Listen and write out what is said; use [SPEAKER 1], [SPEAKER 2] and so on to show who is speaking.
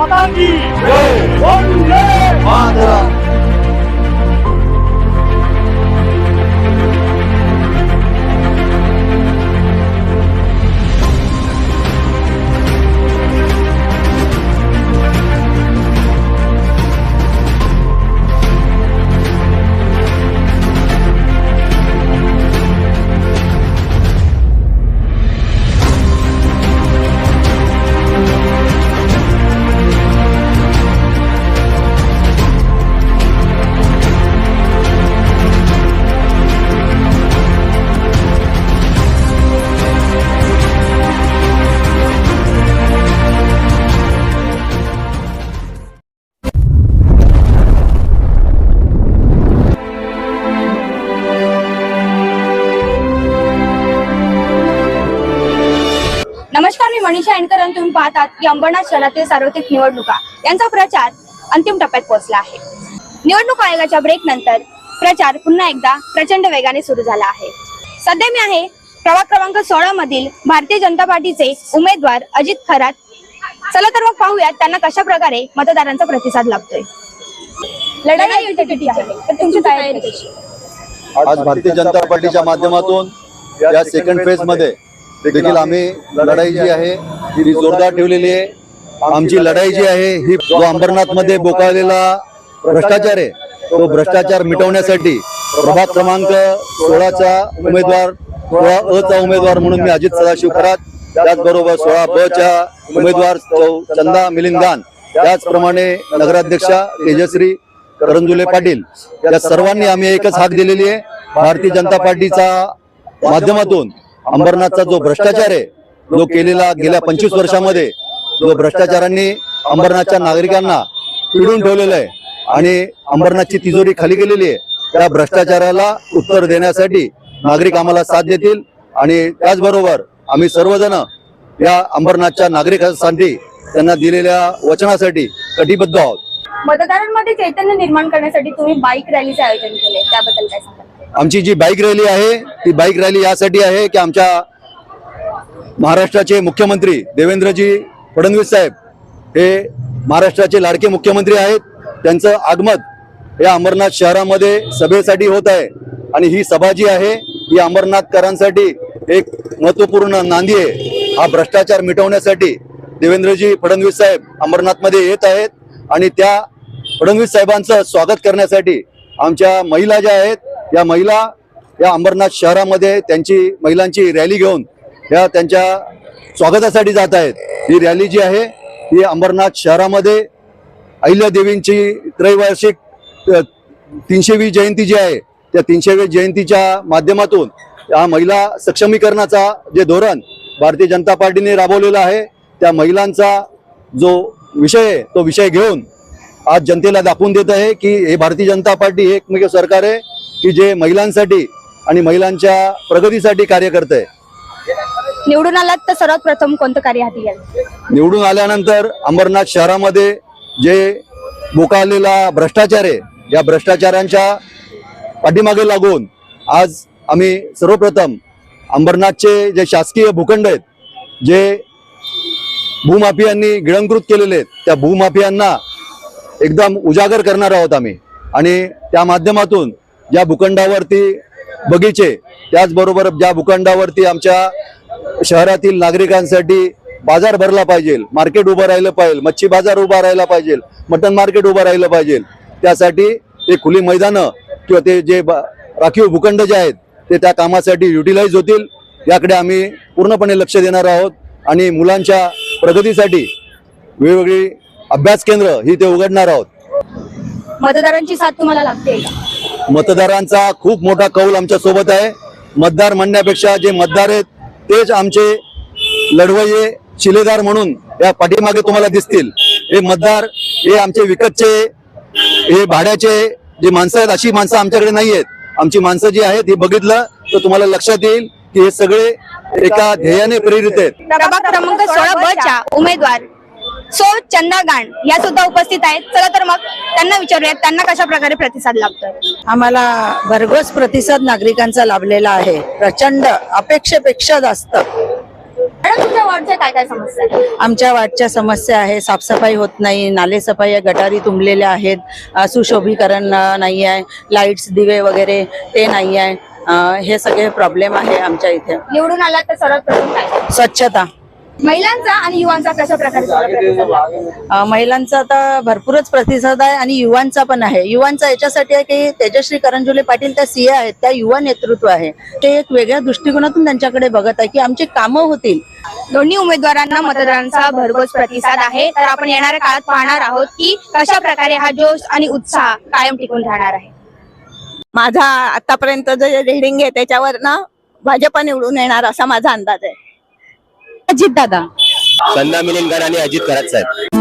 [SPEAKER 1] माता की जय, वंदे मातरम।
[SPEAKER 2] नमस्कार, मी मनीषा एंडकर आणि तुम्ही पाहतात की अंबरनाथ शहरातील सार्वत्रिक निवडणुका यांचा प्रचार अंतिम टप्प्यात पोहोचला आहे। निवडणूक आयोगाच्या ब्रेक नंतर प्रचार पुन्हा एकदा प्रचंड वेगाने सुरू झाला आहे। सध्या मी आहे प्रभाग क्रमांक 16 मधील भारतीय जनता पार्टीचे उमेदवार अजित खरात। चला तर मग पाहूयात त्यांना कशा प्रकारे मतदारांचा प्रतिसाद लाभतोय। लढाई किती आहे तर तुमची तयारी कशी?
[SPEAKER 3] आज भारतीय जनता पार्टीच्या माध्यमातून या सेकंड फेज मध्ये देखील आम्ही लढाई जी आहे ही जोरदार ठेवलेली आहे। आमची लढाई जी आहे ही जो अंबरनाथ मध्ये बोकाळलेला भ्रष्टाचार आहे तो भ्रष्टाचार मिटवण्यासाठी प्रभाग क्रमांक 16चा उमेदवार 16 अ चा उमेदवार म्हणून मी अजित सदाशिव खरात, त्याचबरोबर 16 ब च्या उमेदवार चंदा मिलिंद गान, त्याचप्रमाणे नगराध्यक्षा तेजश्री करंजुले पाटील, या सर्वांनी आम्ही एकच हाक दिलेली आहे। भारतीय जनता पार्टीचा माध्यमातून अंबरनाथचा जो भ्रष्टाचार आहे जो केलेला गेल्या 25 वर्षामध्ये जो भ्रष्टाचारांनी अंबरनाथच्या नागरिकांना पिडून ठेवलेलं आहे आणि अंबरनाथची तिजोरी खाली गेलेली आहे, त्या भ्रष्टाचाराला उत्तर देण्यासाठी नागरिक आम्हाला साथ देतील आणि त्याचबरोबर आम्ही सर्वजण या अंबरनाथच्या नागरिकांसाठी त्यांना दिलेल्या वचनासाठी कटिबद्ध आहोत।
[SPEAKER 2] मतदारांमध्ये चैतन्य निर्माण करण्यासाठी तुम्ही बाईक रॅलीचे आयोजन केले, त्याबद्दल काय सांगाल?
[SPEAKER 3] आमची जी बाईक रॅली आहे ती बाईक रॅली यासाठी आहे की आमच्या महाराष्ट्राचे मुख्यमंत्री देवेंद्रजी फडणवीस साहेब हे महाराष्ट्राचे लाडके मुख्यमंत्री आहेत। त्यांचं आगमन या अंबरनाथ शहरामध्ये सभेसाठी होत आहे आणि ही सभा जी आहे ही अंबरनाथकरांसाठी एक महत्त्वपूर्ण नांदी आहे। हा भ्रष्टाचार मिटवण्यासाठी देवेंद्रजी फडणवीस साहेब अंबरनाथमध्ये येत आहेत आणि त्या फडणवीस साहेबांचं स्वागत करण्यासाठी आमच्या महिला ज्या आहेत या महिला या अंबरनाथ शहरामध्ये त्यांची महिलांची रॅली घेऊन या त्यांच्या स्वागतासाठी जात आहेत। ही रॅली जी आहे ही अंबरनाथ शहरामध्ये अहिल्यादेवींची त्रैवार्षिक 300वी जयंती जी आहे त्या 300वी जयंतीच्या माध्यमातून या महिला सक्षमीकरणाचा जे धोरण भारतीय जनता पार्टीने राबवलेला आहे त्या महिलांचा जो विषय आहे तो विषय घेऊन आज जनतेला दाखवून देत आहे की हे भारतीय जनता पार्टी एकमेव सरकार आहे की जे महिलांसाठी आणि महिलांच्या प्रगतीसाठी कार्य करत आहे।
[SPEAKER 2] निवडून आलात तर सर्वात प्रथम कोणतं कार्य हाती घ्याल?
[SPEAKER 3] निवडून आल्यानंतर अंबरनाथ शहरामध्ये जे बोकाळलेला भ्रष्टाचार आहे या भ्रष्टाचारांच्या पाठीमागे लागून आज आम्ही सर्वप्रथम अंबरनाथचे जे शासकीय भूखंड आहेत जे भूमाफियांनी गिळंकृत केलेले आहेत त्या भूमाफियांना एकदम उजागर करणार आहोत आम्ही आणि त्या माध्यमातून ज्या भूखंडावरती बगीचे त्याचबरोबर ज्या भूखंडावरती आमच्या शहरातील नागरिकांसाठी बाजार भरला पाहिजे, मार्केट उभं राहिलं पाहिजे, मच्छी बाजार उभा राहिला पाहिजे, मटन मार्केट उभं राहिलं पाहिजे, त्यासाठी ते खुली मैदानं किंवा ते जे राखीव भूखंड जे आहेत ते त्या कामासाठी युटिलाइज होतील याकडे आम्ही पूर्णपणे लक्ष देणार आहोत आणि मुलांच्या प्रगतीसाठी वेगवेगळी अभ्यास केंद्र ही ते उघडणार आहोत।
[SPEAKER 2] मतदारांची साथ तुम्हाला लागते का?
[SPEAKER 3] मतदारांचा खूप मोठा कौल आमच्या सोबत आहे। मतदार म्हणण्यापेक्षा जे मतदार आहेत तेच आमचे लढवय्ये शिलेदार म्हणून या पाठीमागे तुम्हाला दिसतील। हे मतदार हे आमचे विकतचे हे भाड्याचे जे माणसं आहेत अशी माणसं आमच्याकडे नाही आहेत। आमची माणसं जी आहेत ही बघितलं तर तुम्हाला लक्षात येईल की हे सगळे एका ध्येयाने प्रेरित आहेत।
[SPEAKER 2] प्रभाग क्रमांक 16 ब च्या उमेदवार चंदा गाण या सुद्धा उपस्थित आहेत। चला तर मग त्यांना विचारूयात त्यांना कशा प्रकारे प्रतिसाद लाभतोय।
[SPEAKER 4] आम्हाला भरघोस प्रतिसाद नागरिकांचा लाभलेला आहे, प्रचंड अपेक्षेपेक्षा जास्त।
[SPEAKER 2] तुमच्या वार्डच्या काय काय समस्या आहेत?
[SPEAKER 4] आमच्या वार्डच्या समस्या आहे, साफसफाई होत नाही, नाले सफाई आहे, गटारी तुंबलेल्या आहेत, सुशोभीकरण नाही आहे, लाईट्स दिवे वगैरे ते नाही आहे. हे सगळे प्रॉब्लेम आहे आमच्या इथे.
[SPEAKER 2] निवडून आलात तर सर्वात प्रथम काय?
[SPEAKER 4] स्वच्छता.
[SPEAKER 2] महिलांचा आणि युवांचा कशा प्रकारे प्रतिसाद आहे?
[SPEAKER 4] महिलांचा आता भरपूरच प्रतिसाद आहे आणि युवांचा पण आहे. युवांचा याच्यासाठी आहे की तेजश्री करंजुले पाटील त्या सीए आहेत, त्या युवा नेतृत्व आहे. ते एक वेगळ्या दृष्टिकोनातून त्यांच्याकडे बघत आहे की आमची कामं होतील.
[SPEAKER 2] दोन्ही उमेदवारांना मतदारांचा भरघोस प्रतिसाद आहे. तर आपण येणाऱ्या काळात पाहणार आहोत की कशा प्रकारे हा जोश आणि उत्साह कायम टिकून राहणार आहे.
[SPEAKER 5] माझा आतापर्यंत जे रिडिंग आहे त्याच्यावर ना भाजप निवडून येणार असा माझा अंदाज आहे.
[SPEAKER 4] अजित दादा.
[SPEAKER 6] संध्या मिलिंदकर आणि अजित खरात साहेब.